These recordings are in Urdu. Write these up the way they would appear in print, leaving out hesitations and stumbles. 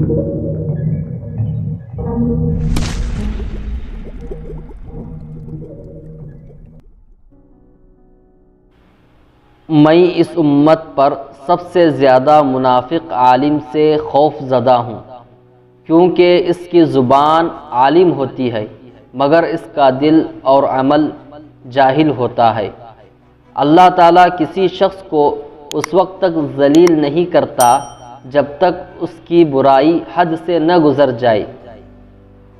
میں اس امت پر سب سے زیادہ منافق عالم سے خوف زدہ ہوں، کیونکہ اس کی زبان عالم ہوتی ہے مگر اس کا دل اور عمل جاہل ہوتا ہے۔ اللہ تعالیٰ کسی شخص کو اس وقت تک ذلیل نہیں کرتا جب تک اس کی برائی حد سے نہ گزر جائے۔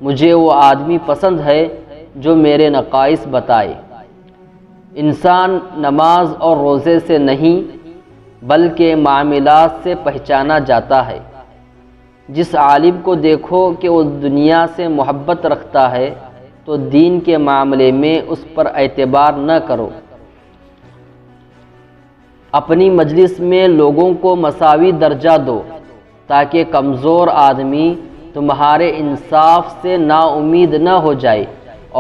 مجھے وہ آدمی پسند ہے جو میرے نقائص بتائے۔ انسان نماز اور روزے سے نہیں بلکہ معاملات سے پہچانا جاتا ہے۔ جس عالم کو دیکھو کہ وہ دنیا سے محبت رکھتا ہے تو دین کے معاملے میں اس پر اعتبار نہ کرو۔ اپنی مجلس میں لوگوں کو مساوی درجہ دو تاکہ کمزور آدمی تمہارے انصاف سے نا امید نہ ہو جائے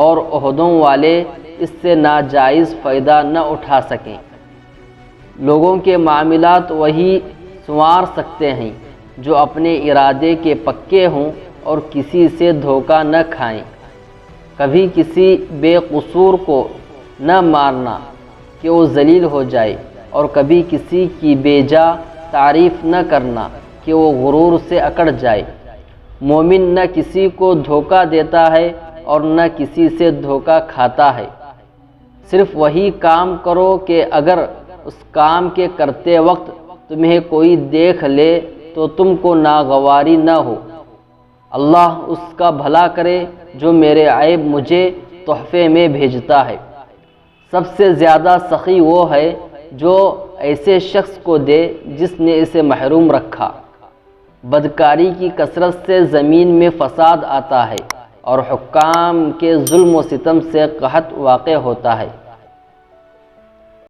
اور عہدوں والے اس سے ناجائز فائدہ نہ اٹھا سکیں۔ لوگوں کے معاملات وہی سنوار سکتے ہیں جو اپنے ارادے کے پکے ہوں اور کسی سے دھوکہ نہ کھائیں۔ کبھی کسی بے قصور کو نہ مارنا کہ وہ ذلیل ہو جائے، اور کبھی کسی کی بے جا تعریف نہ کرنا کہ وہ غرور سے اکڑ جائے۔ مومن نہ کسی کو دھوکہ دیتا ہے اور نہ کسی سے دھوکہ کھاتا ہے۔ صرف وہی کام کرو کہ اگر اس کام کے کرتے وقت تمہیں کوئی دیکھ لے تو تم کو ناگواری نہ ہو۔ اللہ اس کا بھلا کرے جو میرے عیب مجھے تحفے میں بھیجتا ہے۔ سب سے زیادہ سخی وہ ہے جو ایسے شخص کو دے جس نے اسے محروم رکھا۔ بدکاری کی کثرت سے زمین میں فساد آتا ہے اور حکام کے ظلم و ستم سے قحط واقع ہوتا ہے۔